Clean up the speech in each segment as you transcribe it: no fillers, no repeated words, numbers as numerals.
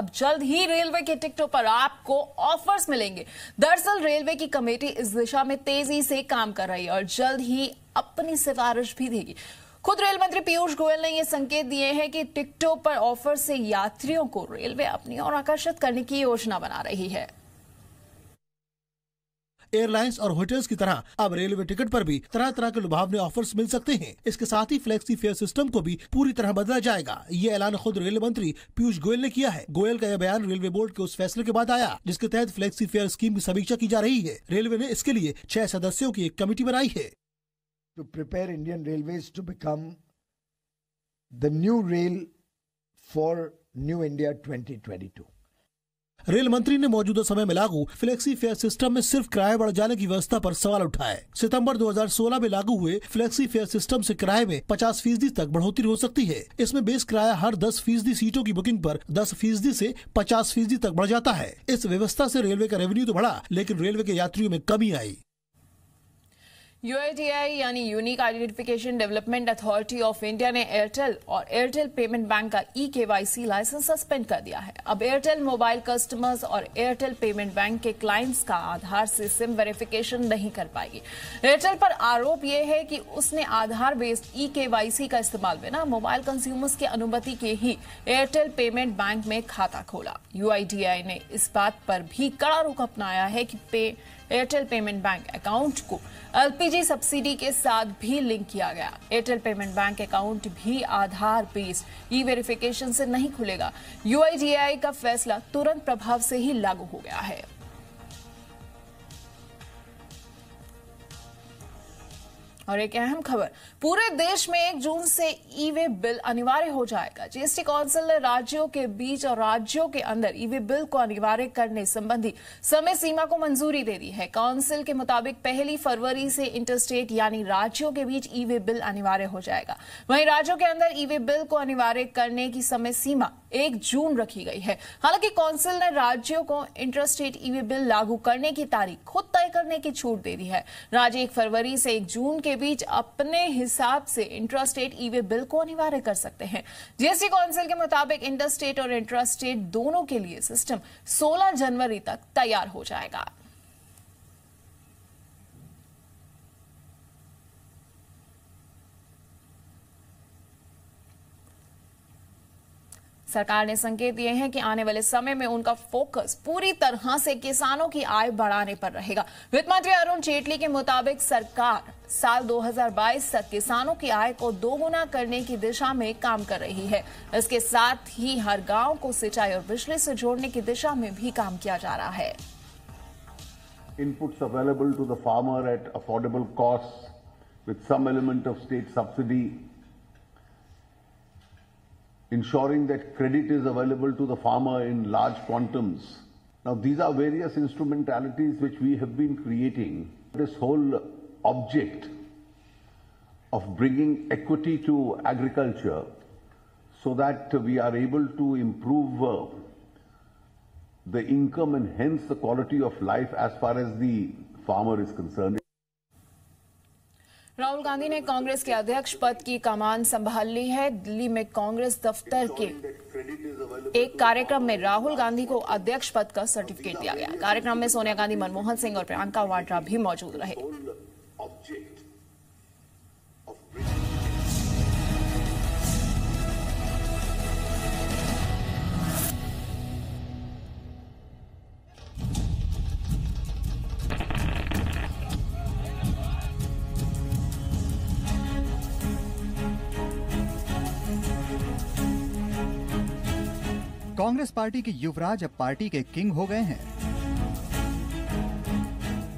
अब जल्द ही रेलवे के टिकटों पर आपको ऑफर्स मिलेंगे। दरअसल रेलवे की कमेटी इस दिशा में तेजी से काम कर रही है और जल्द ही अपनी सिफारिश भी देगी। खुद रेल मंत्री पीयूष गोयल ने ये संकेत दिए हैं कि टिकटों पर ऑफर से यात्रियों को रेलवे अपनी ओर आकर्षित करने की योजना बना रही है। एयरलाइंस और होटल्स की तरह अब रेलवे टिकट पर भी तरह तरह के लुभावने ऑफर्स मिल सकते हैं। इसके साथ ही फ्लेक्सी फेयर सिस्टम को भी पूरी तरह बदला जाएगा। ये ऐलान खुद रेल मंत्री पीयूष गोयल ने किया है। गोयल का यह बयान रेलवे बोर्ड के उस फैसले के बाद आया जिसके तहत फ्लेक्सी फेयर स्कीम की समीक्षा की जा रही है। रेलवे ने इसके लिए 6 सदस्यों की एक कमेटी बनाई है। To prepare Indian Railways to become the new rail for New India 2022. Rail मंत्री ने मौजूदा समय में लागू फ्लेक्सी फेयर सिस्टम में सिर्फ किराए बढ़ जाने की व्यवस्था पर सवाल उठाए। सितंबर 2016 में लागू हुए फ्लेक्सी फेयर सिस्टम से किराए में 50% तक बढ़ोतरी हो सकती है। इसमें बेस किराया हर 10% सीटों की बुकिंग पर 10% से 50% तक बढ़ जाता है। इस व्यवस्था से रेलवे का रेवेन्यू तो बढ़ा, लेकिन रेलवे के यात्रियों में कमी आई। UIDAI यानी unique identification development authority of India ने एयरटेल और एयरटेल पेमेंट बैंक का eKYC लाइसेंस सस्पेंड कर दिया है। अब एयरटेल मोबाइल कस्टमर्स और एयरटेल पेमेंट बैंक के क्लाइंट्स का आधार से सिम वेरिफिकेशन नहीं कर पाएगी। एयरटेल पर आरोप यह है कि उसने आधार बेस्ड eKYC का इस्तेमाल बिना मोबाइल कंज्यूमर्स की अनुमति के ही एयरटेल पेमेंट बैंक में खाता खोला। UIDAI ने इस बात पर भी कड़ा रुख अपनाया है कि एयरटेल पेमेंट बैंक अकाउंट को LPG सब्सिडी के साथ भी लिंक किया गया। एयरटेल पेमेंट बैंक अकाउंट भी आधार बेस्ड ई-वेरिफिकेशन से नहीं खुलेगा। UIDAI का फैसला तुरंत प्रभाव से ही लागू हो गया है। और एक अहम खबर, पूरे देश में 1 जून से ई-वे बिल अनिवार्य हो जाएगा। जीएसटी काउंसिल ने राज्यों के बीच और राज्यों के अंदर ई-वे बिल को अनिवार्य करने संबंधी समय सीमा को मंजूरी दे दी है। काउंसिल के मुताबिक 1 फरवरी से इंटरस्टेट यानी राज्यों के बीच ई-वे बिल अनिवार्य हो जाएगा। वहीं राज्यों के अंदर ई-वे बिल को अनिवार्य करने की समय सीमा 1 जून रखी गई है। हालांकि काउंसिल ने राज्यों को इंटरस्टेट ई-वे बिल लागू करने की तारीख खुद तय करने की छूट दे दी है। राज्य 1 फरवरी से 1 जून के बीच अपने हिसाब से इंट्रास्टेट ई-वे बिल को अनिवार्य कर सकते हैं। जीएसटी काउंसिल के मुताबिक इंटरस्टेट और इंट्रास्टेट दोनों के लिए सिस्टम 16 जनवरी तक तैयार हो जाएगा। सरकार ने संकेत दिए हैं कि आने वाले समय में उनका फोकस पूरी तरह से किसानों की आय बढ़ाने पर रहेगा। वित्त मंत्री अरुण जेटली के मुताबिक सरकार साल 2022 तक किसानों की आय को दोगुना करने की दिशा में काम कर रही है। इसके साथ ही हर गांव को सिंचाई और बिजली से जोड़ने की दिशा में भी काम किया जा रहा है। Inputs available to the farmer at affordable costs with some element of state subsidy, ensuring that credit is available to the farmer in large quantums. Now, these are various instrumentalities which we have been creating. This whole object of bringing equity to agriculture so that we are able to improve the income and hence the quality of life as far as the farmer is concerned. Rahul Gandhi ने कांग्रेस के अध्यक्ष पद की कमान संभाल ली है। दिल्ली में कांग्रेस दफ्तर के एक कार्यक्रम में राहुल गांधी को अध्यक्ष पद का सर्टिफिकेट दिया गया। कार्यक्रम में सोनिया गांधी, मनमोहन सिंह और प्रियंका वाड्रा भी मौजूद रहे। कांग्रेस पार्टी के युवराज अब पार्टी के किंग हो गए हैं।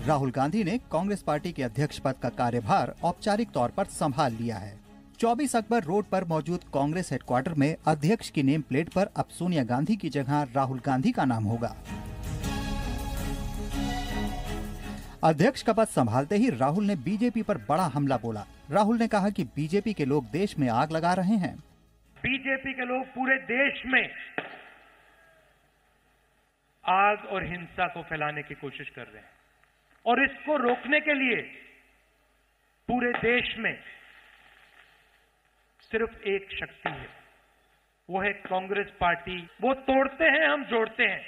राहुल गांधी ने कांग्रेस पार्टी के अध्यक्ष पद का कार्यभार औपचारिक तौर पर संभाल लिया है। 24 अकबर रोड पर मौजूद कांग्रेस हेडक्वार्टर में अध्यक्ष की नेम प्लेट पर अब सोनिया गांधी की जगह राहुल गांधी का नाम होगा। अध्यक्ष का पद संभालते ही राहुल ने बीजेपी पर बड़ा हमला बोला। राहुल ने कहा कि बीजेपी के लोग देश में आग लगा रहे हैं। बीजेपी के लोग पूरे देश में आग और हिंसा को फैलाने की कोशिश कर रहे हैं और इसको रोकने के लिए पूरे देश में सिर्फ एक शक्ति है, वो है कांग्रेस पार्टी। वो तोड़ते हैं, हम जोड़ते हैं।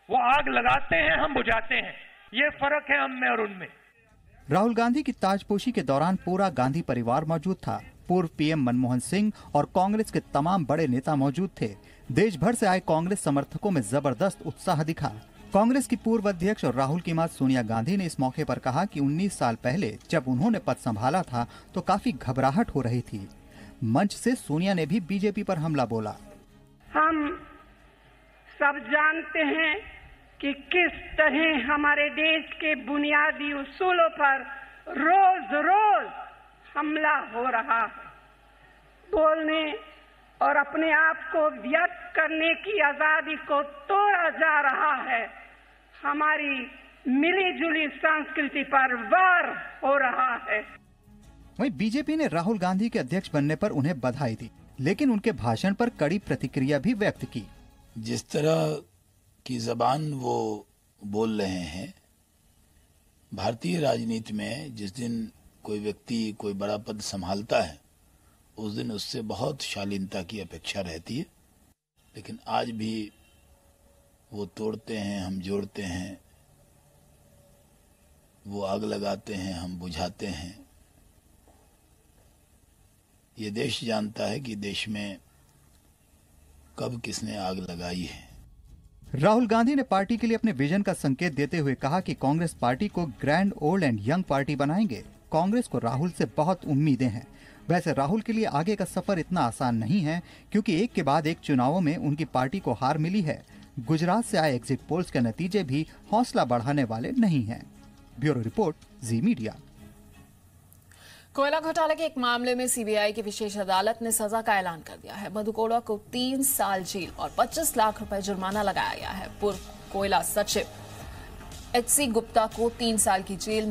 वो आग लगाते हैं, हम बुझाते हैं। ये फर्क है हम में और उनमें। राहुल गांधी की ताजपोशी के दौरान पूरा गांधी परिवार मौजूद था। पूर्व पीएम मनमोहन सिंह और कांग्रेस के तमाम बड़े नेता मौजूद थे। देश भर से आए कांग्रेस समर्थकों में जबरदस्त उत्साह दिखा। कांग्रेस की पूर्व अध्यक्ष और राहुल की मां सोनिया गांधी ने इस मौके पर कहा कि 19 साल पहले जब उन्होंने पद संभाला था तो काफी घबराहट हो रही थी। मंच से सोनिया ने भी बीजेपी पर हमला बोला। हम सब जानते हैं कि किस तरह हमारे देश के बुनियादी उसूलों पर रोज रोज हमला हो रहा है। बोलने और अपने आप को व्यक्त करने की आजादी को तोड़ा जा रहा है। हमारी मिलीजुली संस्कृति पर वार हो रहा है। वहीं बीजेपी ने राहुल गांधी के अध्यक्ष बनने पर उन्हें बधाई दी, लेकिन उनके भाषण पर कड़ी प्रतिक्रिया भी व्यक्त की। जिस तरह की जबान वो बोल रहे हैं, भारतीय राजनीति में जिस दिन कोई व्यक्ति कोई बड़ा पद संभालता है उस दिन उससे बहुत शालीनता की अपेक्षा रहती है, लेकिन आज भी वो तोड़ते हैं, हम जोड़ते हैं। वो आग लगाते हैं, हम बुझाते हैं। ये देश जानता है कि देश में कब किसने आग लगाई है। राहुल गांधी ने पार्टी के लिए अपने विजन का संकेत देते हुए कहा कि कांग्रेस पार्टी को grand old and young party बनाएंगे। कांग्रेस को राहुल से बहुत उम्मीदें हैं। वैसे राहुल के लिए आगे का सफर इतना आसान नहीं है, क्योंकि एक के बाद एक चुनावों में उनकी पार्टी को हार मिली है। गुजरात से आए एग्जिट पोल्स के नतीजे भी हौसला बढ़ाने वाले नहीं हैं। ब्यूरो रिपोर्ट, जी मीडिया। कोयला घोटाले के एक मामले में सीबीआई की विशेष अदालत ने सजा का ऐलान कर दिया है। मधु कोड़ा को 3 साल जेल और 25 लाख रुपए जुर्माना लगाया गया है। पूर्व कोयला सचिव एचसी गुप्ता को 3 साल की जेल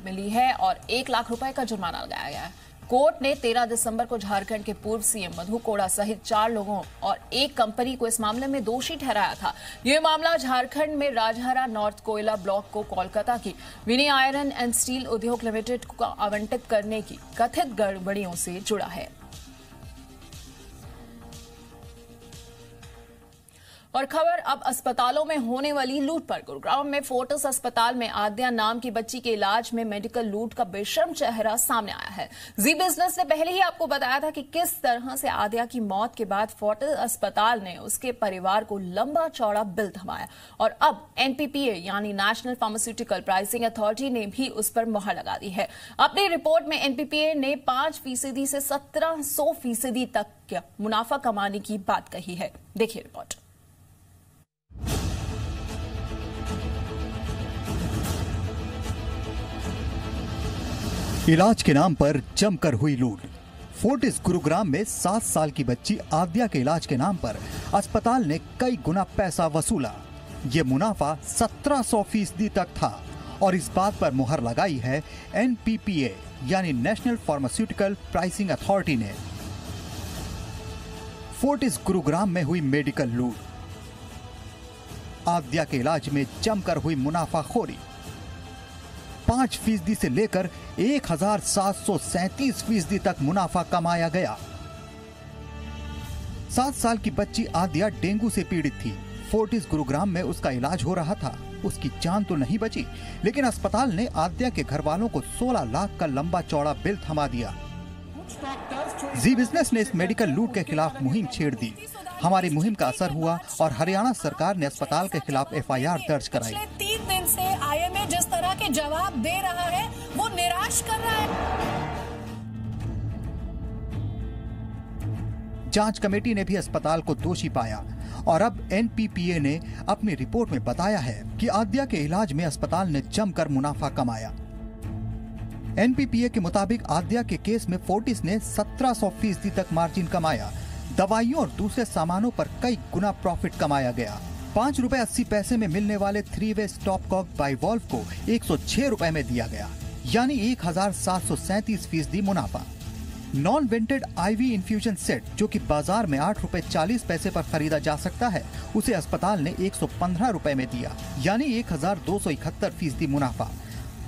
मिली है और 1 लाख रुपए का जुर्माना लगाया गया है। कोर्ट ने 13 दिसंबर को झारखंड के पूर्व सीएम मधु कोड़ा सहित 4 लोगों और एक कंपनी को इस मामले में दोषी ठहराया था। यह मामला झारखंड में राजहरा नॉर्थ कोयला ब्लॉक को कोलकाता की विनी आयरन एंड स्टील उद्योग लिमिटेड को आवंटित करने की कथित गड़बड़ियों से जुड़ा है। और खबर अब अस्पतालों में होने वाली लूट पर। गुरुग्राम में फोर्टिस अस्पताल में आद्या नाम की बच्ची के इलाज में मेडिकल लूट का बेशर्म चेहरा सामने आया है। जी बिजनेस ने पहले ही आपको बताया था कि किस तरह से आद्या की मौत के बाद फोर्टिस अस्पताल ने उसके परिवार को लंबा चौड़ा बिल थमाया और अब एनपीपीए यानी नेशनल फार्मास्यूटिकल प्राइसिंग अथॉरिटी ने भी उस पर मुहर लगा दी है। अपनी रिपोर्ट में एनपीपीए ने 5% से 1700% तक मुनाफा कमाने की बात कही है। देखिए रिपोर्ट। इलाज के नाम पर जमकर हुई लूट। फोर्टिस गुरुग्राम में 7 साल की बच्ची आद्या के इलाज के नाम पर अस्पताल ने कई गुना पैसा वसूला। ये मुनाफा 1700% तक था और इस बात पर मुहर लगाई है एनपीपीए यानी नेशनल फार्मास्यूटिकल प्राइसिंग अथॉरिटी ने। फोर्टिस गुरुग्राम में हुई मेडिकल लूट, आद्या के इलाज में जमकर हुई मुनाफाखोरी, 5% से लेकर 1737% तक मुनाफा कमाया गया। 7 साल की बच्ची आद्या डेंगू से पीड़ित थी। फोर्टिस गुरुग्राम में उसका इलाज हो रहा था। उसकी जान तो नहीं बची, लेकिन अस्पताल ने आद्या के घर वालों को 16 लाख का लंबा चौड़ा बिल थमा दिया। जी बिजनेस ने इस मेडिकल लूट के खिलाफ मुहिम छेड़ दी। हमारी मुहिम का असर हुआ और हरियाणा सरकार ने अस्पताल के खिलाफ एफआईआर दर्ज कराई। 3 दिन से आईएमए जिस तरह के जवाब दे रहा है वो निराश कर रहा है। जांच कमेटी ने भी अस्पताल को दोषी पाया और अब एनपीपीए ने अपनी रिपोर्ट में बताया है कि आद्या के इलाज में अस्पताल ने जमकर मुनाफा कमाया। एनपीपीए के मुताबिक आद्या के केस में फोर्टिस ने 1700% तक मार्जिन कमाया। दवाइयों और दूसरे सामानों पर कई गुना प्रॉफिट कमाया गया। ₹5.80 में मिलने वाले 3-वे स्टॉपकॉक बाइवॉल्व को 106 रुपए में दिया गया, यानी 1737% मुनाफा। Non vented IV infusion set, जो कि बाजार में ₹8.40 पर खरीदा जा सकता है, उसे अस्पताल ने 115 रुपए में दिया, यानी 1271% मुनाफा।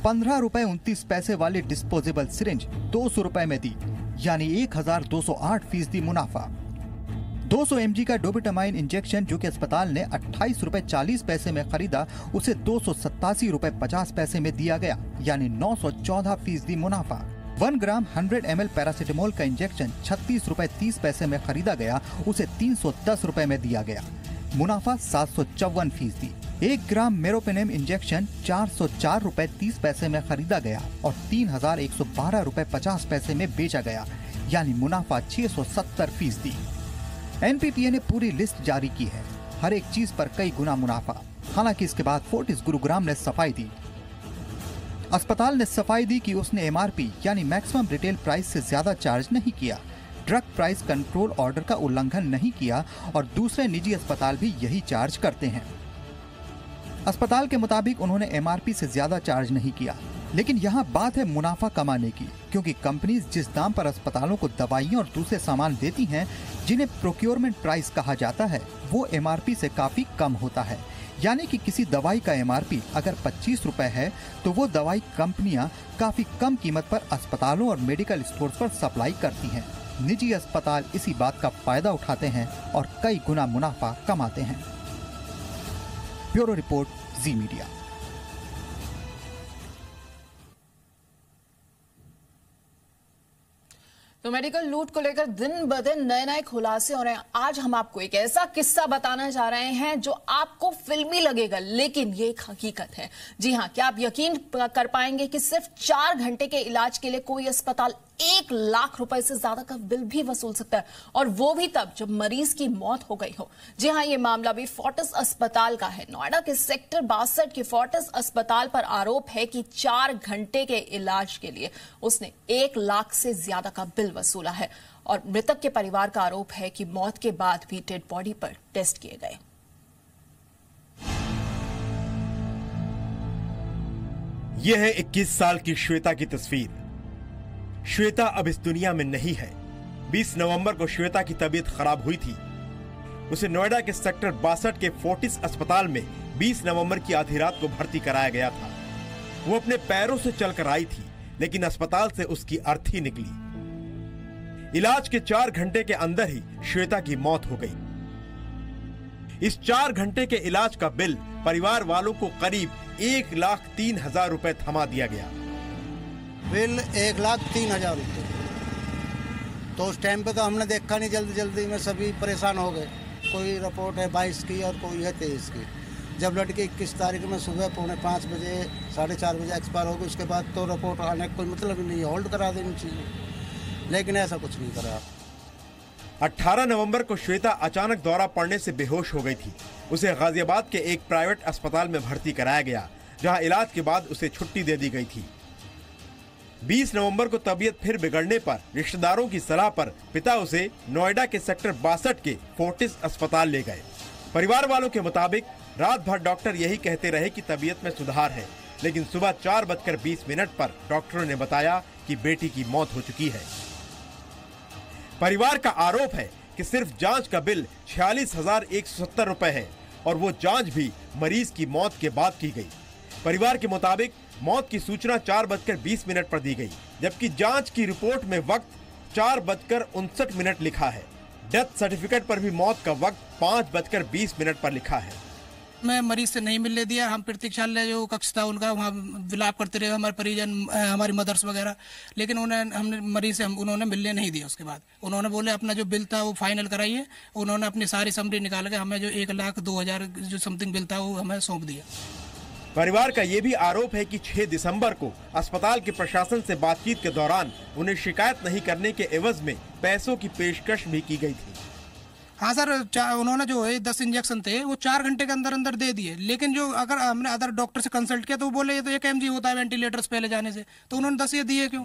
₹15.29 वाली डिस्पोजेबल सिरिंज 200 रुपए में दी, यानी 1208% मुनाफा। 200 mg का डोबुटामाइन इंजेक्शन जो कि अस्पताल ने 28 रुपए 40 पैसे में खरीदा, उसे 287 रुपए 50 पैसे में दिया गया, यानी 914% मुनाफा। 1 ग्राम 100 ml पैरासिटामोल का इंजेक्शन 36 रुपए 30 पैसे में खरीदा गया, उसे 310 रुपए में दिया गया, मुनाफा 754%। 1 ग्राम मेरोपेनेम इंजेक्शन 404 रुपए 30 पैसे में खरीदा गया और 3112 रुपए 50 पैसे में बेचा गया, यानी मुनाफा 670%। एनपीपीए ने पूरी लिस्ट जारी की है, हर एक चीज पर कई गुना मुनाफा। हालांकि इसके बाद फोर्टिस गुरुग्राम ने सफाई दी। अस्पताल ने सफाई दी कि उसने एमआरपी यानी मैक्सिमम रिटेल प्राइस से ज्यादा चार्ज नहीं किया, ड्रग प्राइस कंट्रोल ऑर्डर का उल्लंघन नहीं किया और दूसरे निजी अस्पताल भी यही चार्ज करते हैं। अस्पताल के मुताबिक उन्होंने एमआरपी से ज्यादा चार्ज नहीं किया, लेकिन यहाँ बात है मुनाफा कमाने की, क्योंकि कंपनीज जिस दाम पर अस्पतालों को दवाइयाँ और दूसरे सामान देती हैं, जिन्हें प्रोक्योरमेंट प्राइस कहा जाता है, वो एमआरपी से काफी कम होता है। यानी कि किसी दवाई का एमआरपी अगर 25 रुपए है तो वो दवाई कंपनियां काफी कम कीमत पर अस्पतालों और मेडिकल स्टोर्स पर सप्लाई करती हैं। निजी अस्पताल इसी बात का फायदा उठाते हैं और कई गुना मुनाफा कमाते हैं। ब्यूरो रिपोर्ट, जी मीडिया। तो मेडिकल लूट को लेकर दिन ब दिन नए नए खुलासे हो रहे हैं। आज हम आपको एक ऐसा किस्सा बताने जा रहे हैं जो आपको फिल्मी लगेगा, लेकिन ये एक हकीकत है। जी हां, क्या आप यकीन कर पाएंगे कि सिर्फ 4 घंटे के इलाज के लिए कोई अस्पताल 1 लाख रुपए से ज्यादा का बिल भी वसूल सकता है, और वो भी तब जब मरीज की मौत हो गई हो। जी हां, ये मामला भी फोर्टिस अस्पताल का है। नोएडा के सेक्टर 62 के फोर्टिस अस्पताल पर आरोप है कि 4 घंटे के इलाज के लिए उसने 1 लाख से ज्यादा का बिल वसूला है, और मृतक के परिवार का आरोप है कि मौत के बाद भी डेड बॉडी पर टेस्ट किए गए। यह है 21 साल की श्वेता की तस्वीर। श्वेता अब इस दुनिया में नहीं है। 20 नवंबर को श्वेता की तबीयत खराब हुई थी। उसे नोएडा के सेक्टर 62 के फोर्टिस अस्पताल में 20 नवंबर की आधी रात को भर्ती कराया गया था। वो अपने पैरों से चलकर आई थी, लेकिन अस्पताल से उसकी अर्थी निकली। इलाज के 4 घंटे के अंदर ही श्वेता की मौत हो गई। इस 4 घंटे के इलाज का बिल परिवार वालों को करीब 1,03,000 रुपए थमा दिया गया। बिल 1,03,000 रुपए। तो उस टाइम पे तो हमने देखा नहीं, जल्दी में सभी परेशान हो गए। कोई रिपोर्ट है 22 की और कोई है 23 की। जब लड़की 21 तारीख में सुबह 4:45 बजे 4:30 बजे एक्सपायर हो गई, उसके बाद तो रिपोर्ट आने का कोई मतलब नहीं है, होल्ड करा देनी चाहिए, लेकिन ऐसा कुछ नहीं करा। 18 नवंबर को श्वेता अचानक दौरा पड़ने से बेहोश हो गई थी। उसे गाजियाबाद के एक प्राइवेट अस्पताल में भर्ती कराया गया, जहां इलाज के बाद उसे छुट्टी दे दी गई थी। 20 नवंबर को तबीयत फिर बिगड़ने पर रिश्तेदारों की सलाह पर पिता उसे नोएडा के सेक्टर 62 के फोर्टिस अस्पताल ले गए। परिवार वालों के मुताबिक रात भर डॉक्टर यही कहते रहे कि तबीयत में सुधार है, लेकिन सुबह 4:20 पर डॉक्टरों ने बताया कि बेटी की मौत हो चुकी है। परिवार का आरोप है कि सिर्फ जांच का बिल 46,170 रुपए है, और वो जांच भी मरीज की मौत के बाद की गई। परिवार के मुताबिक मौत की सूचना 4:20 पर दी गई, जबकि जांच की रिपोर्ट में वक्त 4:59 लिखा है। डेथ सर्टिफिकेट पर भी मौत का वक्त 5:20 पर लिखा है। मैं मरीज से नहीं मिलने दिया। हम प्रतीक्षालय जो कक्ष था उनका, वहाँ विलाप करते रहे हमारे परिजन, हमारी मदर्स वगैरह, लेकिन हमने मरीज से उन्होंने मिलने नहीं दिया। उसके बाद उन्होंने बोले अपना जो बिल था वो फाइनल कराइए। उन्होंने अपनी सारी समरी निकाल के हमें जो 1,02,000 जो समथिंग बिल था वो हमें सौंप दिया। परिवार का ये भी आरोप है कि 6 दिसंबर को अस्पताल के प्रशासन से बातचीत के दौरान उन्हें शिकायत नहीं करने के एवज में पैसों की पेशकश भी की गई थी। हाँ सर, उन्होंने जो है 10 इंजेक्शन थे वो 4 घंटे के अंदर अंदर दे दिए, लेकिन जो अगर हमने अदर डॉक्टर से कंसल्ट किया तो वो बोले ये तो 1 mg होता है वेंटिलेटर्स पहले जाने से, तो उन्होंने 10 ये दिए क्यों?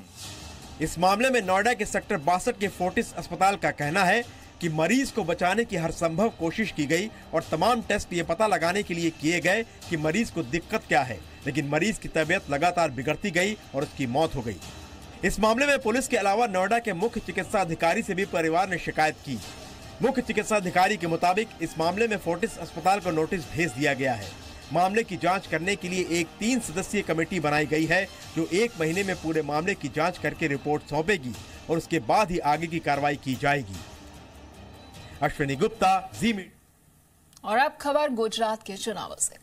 इस मामले में नोएडा के सेक्टर 62 के फोर्टिस अस्पताल का कहना है कि मरीज को बचाने की हर संभव कोशिश की गई और तमाम टेस्ट ये पता लगाने के लिए किए गए कि मरीज को दिक्कत क्या है, लेकिन मरीज की तबीयत लगातार बिगड़ती गई और उसकी मौत हो गई। इस मामले में पुलिस के अलावा नोएडा के मुख्य चिकित्सा अधिकारी से भी परिवार ने शिकायत की। मुख्य चिकित्सा अधिकारी के मुताबिक इस मामले में फोर्टिस अस्पताल को नोटिस भेज दिया गया है। मामले की जांच करने के लिए एक 3 सदस्यीय कमेटी बनाई गई है, जो 1 महीने में पूरे मामले की जांच करके रिपोर्ट सौंपेगी और उसके बाद ही आगे की कार्रवाई की जाएगी। अश्विनी गुप्ता, जी मीडिया। और अब खबर गुजरात के चुनावों से।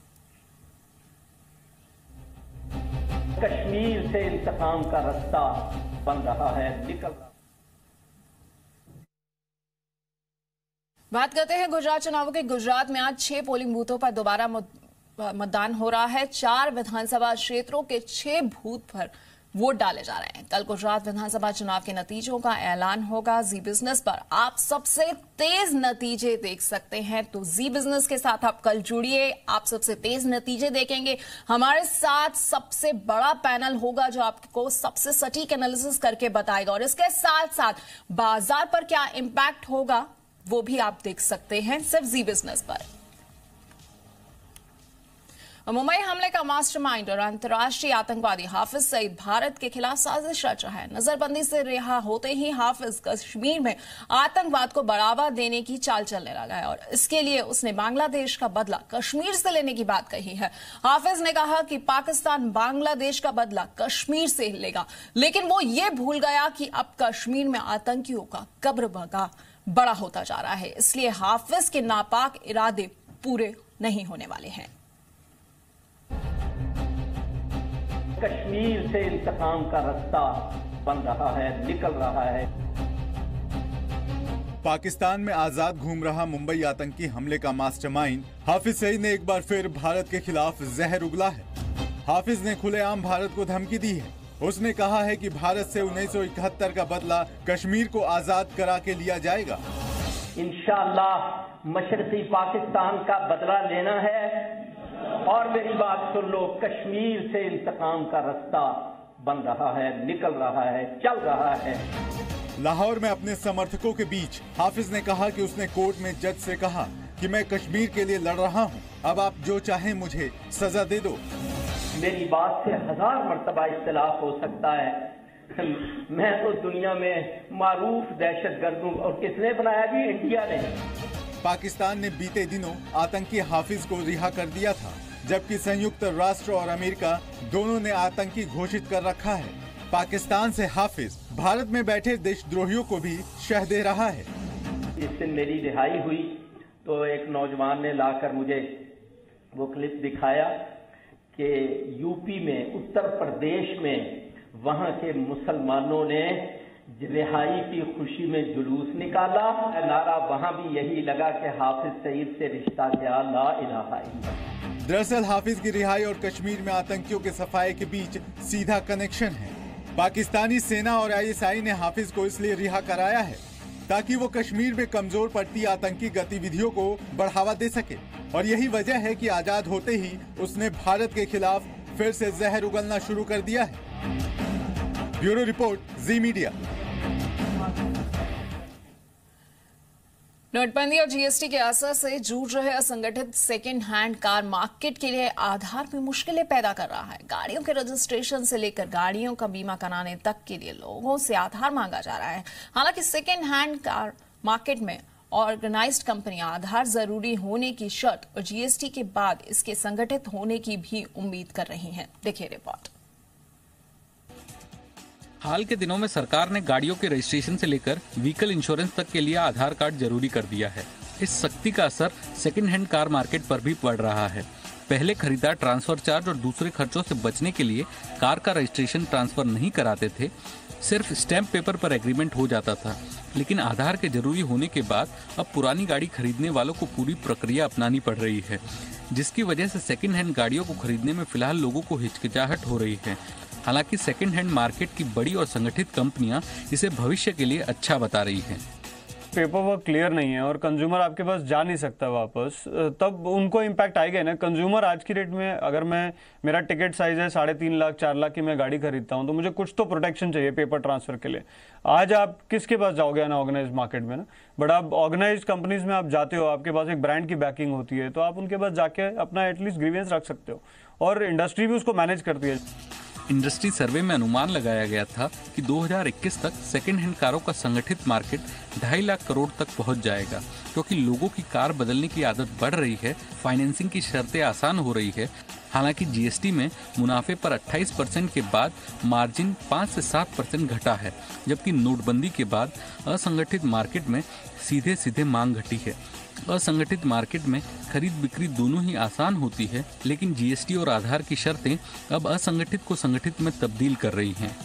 कश्मीर से इंतकाम का रास्ता बन रहा है, निकल रहा। बात करते हैं गुजरात चुनावों के। गुजरात में आज 6 पोलिंग बूथों पर दोबारा मतदान हो रहा है। 4 विधानसभा क्षेत्रों के 6 बूथ पर वोट डाले जा रहे हैं। कल गुजरात विधानसभा चुनाव के नतीजों का ऐलान होगा। जी बिजनेस पर आप सबसे तेज नतीजे देख सकते हैं, तो जी बिजनेस के साथ आप कल जुड़िए, आप सबसे तेज नतीजे देखेंगे। हमारे साथ सबसे बड़ा पैनल होगा जो आपको सबसे सटीक एनालिसिस करके बताएगा, और इसके साथ साथ बाजार पर क्या इंपैक्ट होगा वो भी आप देख सकते हैं सिर्फ जी बिजनेस पर। मुंबई हमले का मास्टरमाइंड और अंतर्राष्ट्रीय आतंकवादी हाफिज सईद भारत के खिलाफ साजिश रच रहा है। नजरबंदी से रिहा होते ही हाफिज कश्मीर में आतंकवाद को बढ़ावा देने की चाल चलने लगा है, और इसके लिए उसने बांग्लादेश का बदला कश्मीर से लेने की बात कही है। हाफिज ने कहा कि पाकिस्तान बांग्लादेश का बदला कश्मीर से लेगा, लेकिन वो ये भूल गया कि अब कश्मीर में आतंकियों का कब्र बड़ा होता जा रहा है, इसलिए हाफिज के नापाक इरादे पूरे नहीं होने वाले हैं। कश्मीर से इंतकाम का रास्ता बन रहा है, निकल रहा है। पाकिस्तान में आजाद घूम रहा मुंबई आतंकी हमले का मास्टरमाइंड हाफिज सईद ने एक बार फिर भारत के खिलाफ जहर उगला है। हाफिज ने खुलेआम भारत को धमकी दी है। उसने कहा है कि भारत से 1971 का बदला कश्मीर को आजाद करा के लिया जाएगा। इंशाअल्लाह मशरकी पाकिस्तान का बदला लेना है, और मेरी बात सुन लो, कश्मीर से इंतकाम का रास्ता बन रहा है, निकल रहा है, चल रहा है। लाहौर में अपने समर्थकों के बीच हाफिज ने कहा कि उसने कोर्ट में जज से कहा कि मैं कश्मीर के लिए लड़ रहा हूं, अब आप जो चाहें मुझे सजा दे दो। मेरी बात से 1000 मर्तबा इख्तिलाफ हो सकता है, मैं तो दुनिया में मारूफ दहशतगर्द हूं, और किसने बनाया जी? इंडिया ने। पाकिस्तान ने बीते दिनों आतंकी हाफिज को रिहा कर दिया था, जबकि संयुक्त राष्ट्र और अमेरिका दोनों ने आतंकी घोषित कर रखा है। पाकिस्तान से हाफिज भारत में बैठे देशद्रोहियों को भी शह दे रहा है। जिस दिन मेरी रिहाई हुई तो एक नौजवान ने लाकर मुझे वो क्लिप दिखाया कि यूपी में, उत्तर प्रदेश में वहां के मुसलमानों ने रिहाई की खुशी में जुलूस निकाला। नारा वहां भी यही लगा कि हाफिज सईद से रिश्ता क्या, ला इलाहा इल्लल्लाह। दरअसल हाफिज की रिहाई और कश्मीर में आतंकियों के सफाये के बीच सीधा कनेक्शन है। पाकिस्तानी सेना और आईएसआई ने हाफिज को इसलिए रिहा कराया है ताकि वो कश्मीर में कमजोर पड़ती आतंकी गतिविधियों को बढ़ावा दे सके, और यही वजह है कि आजाद होते ही उसने भारत के खिलाफ फिर से जहर उगलना शुरू कर दिया है। ब्यूरो रिपोर्ट, जी मीडिया। नोटबंदी और जीएसटी के असर से जूझ रहे असंगठित सेकेंड हैंड कार मार्केट के लिए आधार भी मुश्किलें पैदा कर रहा है। गाड़ियों के रजिस्ट्रेशन से लेकर गाड़ियों का बीमा कराने तक के लिए लोगों से आधार मांगा जा रहा है। हालांकि सेकेंड हैंड कार मार्केट में ऑर्गेनाइज्ड कंपनियां आधार जरूरी होने की शर्त और जीएसटी के बाद इसके संगठित होने की भी उम्मीद कर रही हैं। देखिए रिपोर्ट। हाल के दिनों में सरकार ने गाड़ियों के रजिस्ट्रेशन से लेकर व्हीकल इंश्योरेंस तक के लिए आधार कार्ड जरूरी कर दिया है। इस सख्ती का असर सेकंड हैंड कार मार्केट पर भी पड़ रहा है। पहले खरीदार ट्रांसफर चार्ज और दूसरे खर्चों से बचने के लिए कार का रजिस्ट्रेशन ट्रांसफर नहीं कराते थे, सिर्फ स्टैंप पेपर पर एग्रीमेंट हो जाता था। लेकिन आधार के जरूरी होने के बाद अब पुरानी गाड़ी खरीदने वालों को पूरी प्रक्रिया अपनानी पड़ रही है, जिसकी वजह से सेकंड हैंड गाड़ियों को खरीदने में फिलहाल लोगों को हिचकिचाहट हो रही है। हालांकि सेकंड हैंड मार्केट की बड़ी और संगठित कंपनियां इसे भविष्य के लिए अच्छा बता रही हैं। पेपर वर्क क्लियर नहीं है और कंज्यूमर आपके पास जा नहीं सकता वापस, तब उनको इम्पैक्ट आएगा ना। कंज्यूमर आज की रेट में, अगर मेरा टिकट साइज है 3.5 लाख 4 लाख की मैं गाड़ी खरीदता हूं, तो मुझे कुछ तो प्रोटेक्शन चाहिए पेपर ट्रांसफर के लिए। आज आप किसके पास जाओगे अनऑर्गेनाइज्ड मार्केट में ना, बट आप ऑर्गेनाइज्ड कंपनीज में आप जाते हो, आपके पास एक ब्रांड की बैकिंग होती है, तो आप उनके पास जाके अपना एटलीस्ट ग्रीवेंस रख सकते हो, और इंडस्ट्री भी उसको मैनेज करती है। इंडस्ट्री सर्वे में अनुमान लगाया गया था कि 2021 तक सेकेंड हैंड कारों का संगठित मार्केट 2.5 लाख करोड़ तक पहुंच जाएगा, क्योंकि लोगों की कार बदलने की आदत बढ़ रही है, फाइनेंसिंग की शर्तें आसान हो रही है, हालांकि जीएसटी में मुनाफे पर 28% के बाद मार्जिन 5 से 7% घटा है, जबकि नोटबंदी के बाद असंगठित मार्केट में सीधे सीधे मांग घटी है। असंगठित मार्केट में खरीद बिक्री दोनों ही आसान होती है, लेकिन जीएसटी और आधार की शर्तें अब असंगठित को संगठित में तब्दील कर रही हैं।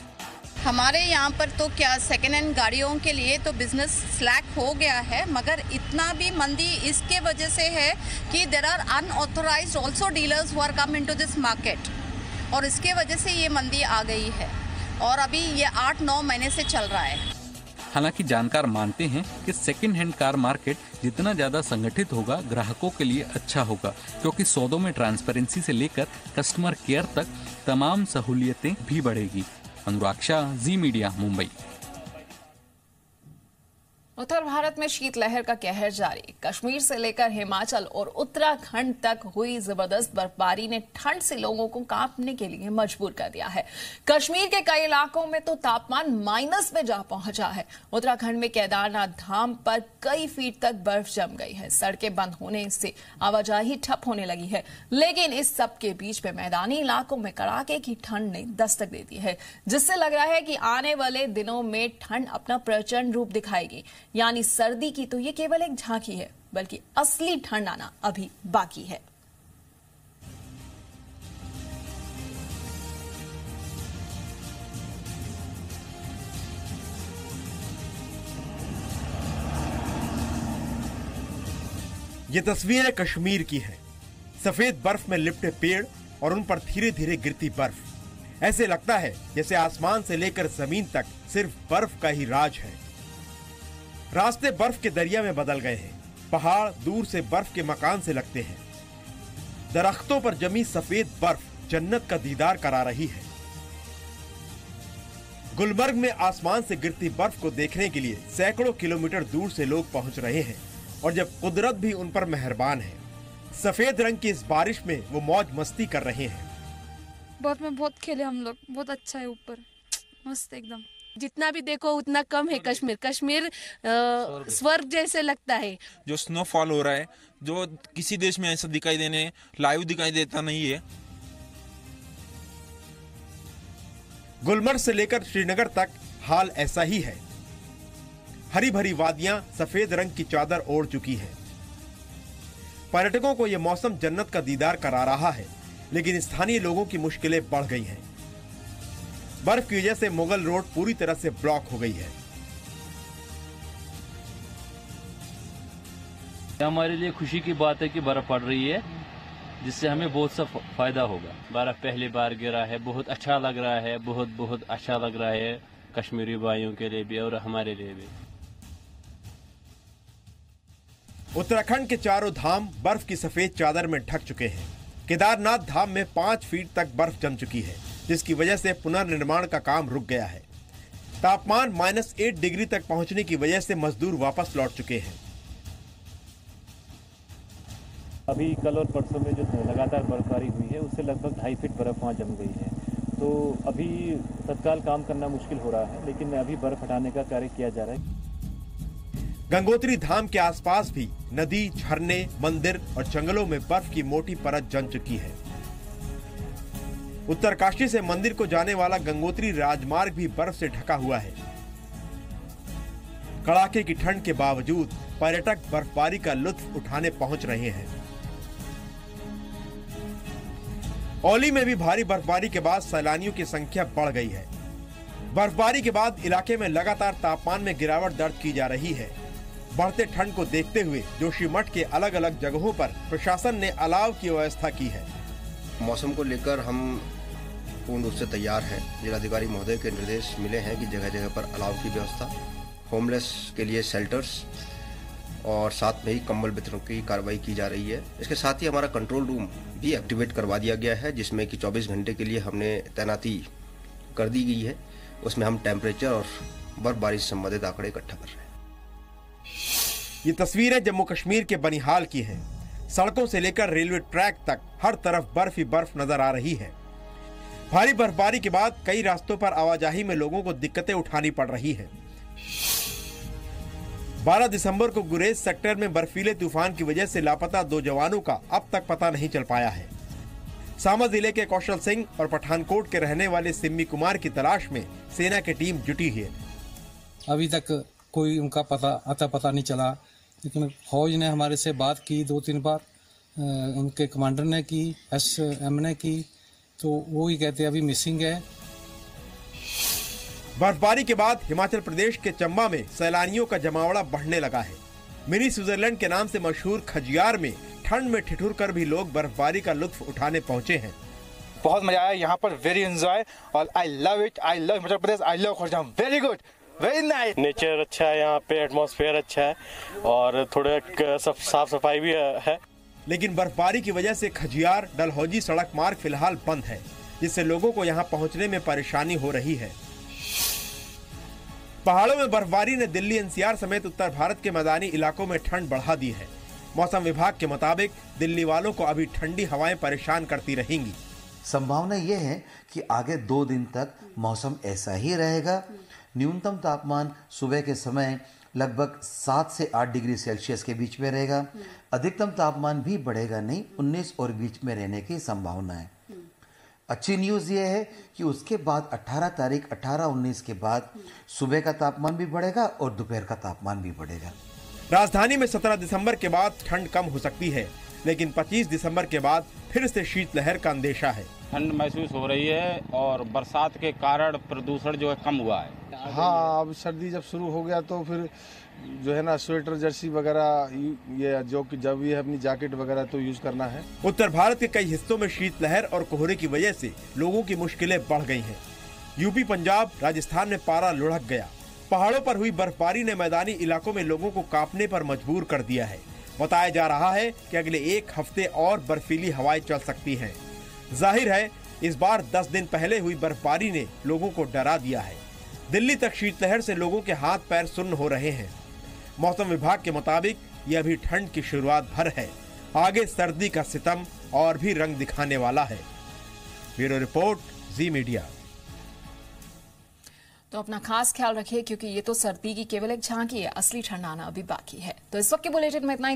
हमारे यहाँ पर तो क्या सेकेंड हैंड गाड़ियों के लिए तो बिजनेस स्लैक हो गया है, मगर इतना भी मंदी इसके वजह से है कि there are unauthorized also dealers who are come into this market, और इसके वजह से ये मंदी आ गई है और अभी ये 8-9 महीने से चल रहा है। हालांकि जानकार मानते हैं कि सेकेंड हैंड कार मार्केट जितना ज्यादा संगठित होगा, ग्राहकों के लिए अच्छा होगा, क्योंकि सौदों में ट्रांसपेरेंसी से लेकर कस्टमर केयर तक तमाम सहूलियतें भी बढ़ेगी। अनुराग शाह, जी मीडिया, मुंबई। उत्तर भारत में शीतलहर का कहर जारी। कश्मीर से लेकर हिमाचल और उत्तराखंड तक हुई जबरदस्त बर्फबारी ने ठंड से लोगों को कांपने के लिए मजबूर कर दिया है। कश्मीर के कई इलाकों में तो तापमान माइनस में जा पहुंचा है। उत्तराखंड में केदारनाथ धाम पर कई फीट तक बर्फ जम गई है। सड़कें बंद होने से आवाजाही ठप होने लगी है। लेकिन इस सब के बीच में मैदानी इलाकों में कड़ाके की ठंड ने दस्तक दे दी है, जिससे लग रहा है कि आने वाले दिनों में ठंड अपना प्रचंड रूप दिखाएगी। यानी सर्दी की तो ये केवल एक झांकी है, बल्कि असली ठंड आना अभी बाकी है। ये तस्वीरें कश्मीर की हैं। सफेद बर्फ में लिपटे पेड़ और उन पर धीरे धीरे गिरती बर्फ। ऐसे लगता है जैसे आसमान से लेकर जमीन तक सिर्फ बर्फ का ही राज है। रास्ते बर्फ के दरिया में बदल गए हैं। पहाड़ दूर से बर्फ के मकान से लगते हैं। दरख्तों पर जमी सफेद बर्फ जन्नत का दीदार करा रही है। गुलमर्ग में आसमान से गिरती बर्फ को देखने के लिए सैकड़ों किलोमीटर दूर से लोग पहुंच रहे हैं, और जब कुदरत भी उन पर मेहरबान है। सफेद रंग की इस बारिश में वो मौज मस्ती कर रहे हैं। बहुत खेले हम लोग, बहुत अच्छा है, ऊपर मस्त एकदम। जितना भी देखो उतना कम है। कश्मीर स्वर्ग जैसे लगता है। जो स्नोफॉल हो रहा है, जो किसी देश में ऐसा दिखाई देने लाइव दिखाई देता नहीं है। गुलमर्ग से लेकर श्रीनगर तक हाल ऐसा ही है। हरी भरी वादियां सफेद रंग की चादर ओढ़ चुकी है। पर्यटकों को यह मौसम जन्नत का दीदार करा रहा है, लेकिन स्थानीय लोगों की मुश्किलें बढ़ गई हैं। बर्फ की वजह से मुगल रोड पूरी तरह से ब्लॉक हो गई है। हमारे लिए खुशी की बात है कि बर्फ पड़ रही है, जिससे हमें बहुत सा फायदा होगा। बर्फ पहली बार गिरा है, बहुत अच्छा लग रहा है, बहुत अच्छा लग रहा है कश्मीरी भाइयों के लिए भी और हमारे लिए भी। उत्तराखंड के चारों धाम बर्फ की सफेद चादर में ढक चुके हैं। केदारनाथ धाम में 5 फीट तक बर्फ जम चुकी है, जिसकी वजह से पुनर्निर्माण का काम रुक गया है। तापमान -8 डिग्री तक पहुंचने की वजह से मजदूर वापस लौट चुके हैं। अभी कल और परसों में जो लगातार बर्फबारी हुई है, उससे लगभग 2.5 फीट बर्फ वहाँ जम गई है। तो अभी तत्काल काम करना मुश्किल हो रहा है, लेकिन अभी बर्फ हटाने का कार्य किया जा रहा है। गंगोत्री धाम के आसपास भी नदी, झरने, मंदिर और जंगलों में बर्फ की मोटी परत जम चुकी है। उत्तरकाशी से मंदिर को जाने वाला गंगोत्री राजमार्ग भी बर्फ से ढका हुआ है। कड़ाके की ठंड के बावजूद पर्यटक बर्फबारी का लुत्फ उठाने पहुंच रहे हैं। औली में भी भारी बर्फबारी के बाद सैलानियों की संख्या बढ़ गई है। बर्फबारी के बाद इलाके में लगातार तापमान में गिरावट दर्ज की जा रही है। बढ़ते ठंड को देखते हुए जोशीमठ के अलग अलग जगहों पर प्रशासन ने अलाव की व्यवस्था की है। मौसम को लेकर हम पूर्ण रूप से तैयार हैं। जिलाधिकारी महोदय के निर्देश मिले हैं कि जगह जगह पर अलाव की व्यवस्था, होमलेस के लिए शेल्टर्स और साथ में ही कंबल वितरण की कार्रवाई की जा रही है। इसके साथ ही हमारा कंट्रोल रूम भी एक्टिवेट करवा दिया गया है, जिसमें कि 24 घंटे के लिए हमने तैनाती कर दी गई है। उसमें हम टेम्परेचर और बर्फबारी से संबंधित आंकड़े इकट्ठा कर रहे हैं। ये तस्वीरें जम्मू कश्मीर के बनिहाल की हैं। सड़कों से लेकर रेलवे ट्रैक तक हर तरफ बर्फ ही बर्फ नजर आ रही है। भारी बर्फबारी के बाद कई रास्तों पर आवाजाही में लोगों को दिक्कतें उठानी पड़ रही है। 12 दिसंबर को गुरेज सेक्टर में बर्फीले तूफान की वजह से लापता 2 जवानों का अब तक पता नहीं चल पाया है। सामा जिले के कौशल सिंह और पठानकोट के रहने वाले सिम्मी कुमार की तलाश में सेना की टीम जुटी है। अभी तक कोई उनका पता नहीं चला, लेकिन फौज ने हमारे से बात की 2-3 बार, उनके कमांडर ने की, SM ने की, तो वो ही कहते अभी मिसिंग है। बर्फबारी के बाद हिमाचल प्रदेश के चंबा में सैलानियों का जमावड़ा बढ़ने लगा है। मिनी स्विट्जरलैंड के नाम से मशहूर खजियार में ठंड में ठिठुर कर भी लोग बर्फबारी का लुत्फ उठाने पहुंचे हैं। बहुत मजा आया यहाँ पर, वेरी एंजॉय और I love it, I love Himachal Pradesh, I love Khurjam, very good, very nice. Nature अच्छा है यहाँ पे, एटमॉस्फेयर अच्छा है और थोड़ा साफ सफाई भी है। लेकिन बर्फबारी की वजह से खजियार डलहौजी सड़क मार्ग फिलहाल बंद है, जिससे लोगों को यहाँ पहुँचने में परेशानी हो रही है। पहाड़ों में बर्फबारी ने दिल्ली NCR समेत उत्तर भारत के मैदानी इलाकों में ठंड बढ़ा दी है। मौसम विभाग के मुताबिक दिल्ली वालों को अभी ठंडी हवाएं परेशान करती रहेंगी। संभावना ये है कि आगे 2 दिन तक मौसम ऐसा ही रहेगा। न्यूनतम तापमान सुबह के समय लगभग 7 से 8 डिग्री सेल्सियस के बीच में रहेगा। अधिकतम तापमान भी बढ़ेगा नहीं, 19 और बीच में रहने की संभावना है। अच्छी न्यूज़ ये है कि उसके बाद 18 तारीख 18-19 के बाद सुबह का तापमान भी बढ़ेगा और दोपहर का तापमान भी बढ़ेगा। राजधानी में 17 दिसंबर के बाद ठंड कम हो सकती है, लेकिन 25 दिसंबर के बाद फिर से शीतलहर का अंदेशा है। ठंड महसूस हो रही है और बरसात के कारण प्रदूषण जो है कम हुआ है। हाँ, अब सर्दी जब शुरू हो गया तो फिर जो है ना स्वेटर, जर्सी वगैरह, ये जो कि जब ये अपनी जैकेट वगैरह तो यूज करना है। उत्तर भारत के कई हिस्सों में शीतलहर और कोहरे की वजह से लोगों की मुश्किलें बढ़ गई हैं। यूपी, पंजाब, राजस्थान में पारा लुढ़क गया। पहाड़ों पर हुई बर्फबारी ने मैदानी इलाकों में लोगों को कांपने पर मजबूर कर दिया है। बताया जा रहा है कि अगले 1 हफ्ते और बर्फीली हवाएं चल सकती हैं। जाहिर है इस बार 10 दिन पहले हुई बर्फबारी ने लोगों को डरा दिया है। दिल्ली तक शीतलहर से लोगों के हाथ पैर सुन्न हो रहे हैं। मौसम विभाग के मुताबिक ये अभी ठंड की शुरुआत भर है, आगे सर्दी का सितम और भी रंग दिखाने वाला है। ब्यूरो रिपोर्ट, जी मीडिया। तो अपना खास ख्याल रखिए, क्योंकि ये तो सर्दी की केवल एक झांकी है, असली ठंड आना अभी बाकी है। तो इस वक्त के बुलेटिन में इतना ही।